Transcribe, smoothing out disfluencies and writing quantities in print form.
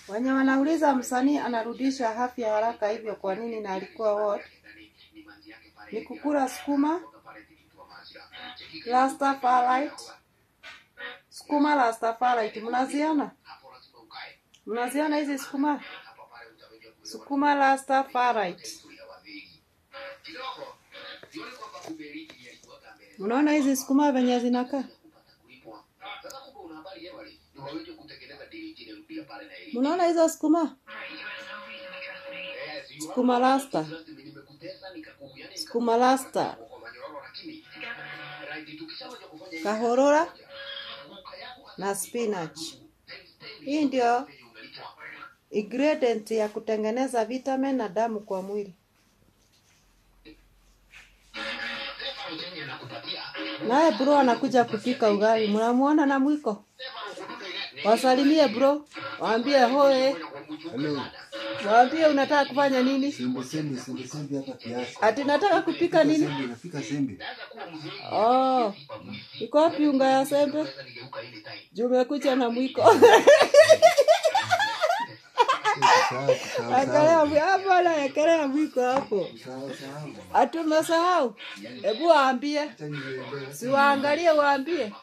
Wenye wanauliza msanii anarudisha afya haraka hivyo kwa nini na alikuwa what? Ni kukula sukuma Rastafari. Sukuma Rastafari. Mnaziona? Mnaziona hizi sukuma? Sukuma Rastafari. Mnaona hizi sukuma venye zinakaa? Mnaona hizo sukuma? Sukuma Rasta. Sukuma Rasta. Kahorora na spinach. Hii ndio ingredient ya kutengeneza vitamin na damu kwa mwili. Naye bro anakuja kupika ugali. Mnamuona na mwiko? Wasalimie bro. Waambie hoe. Hello. Waambie unataka kufanya nini? Sembe hapa kiasi. Ati nataka kupika nini? Nafika sembe. Oh. Iko wapi unga ya sembe? Jumekuja na mwiko. Akalea mwiko hapo. Ati umesahau? Hebu waambie. Si waangalie waambie.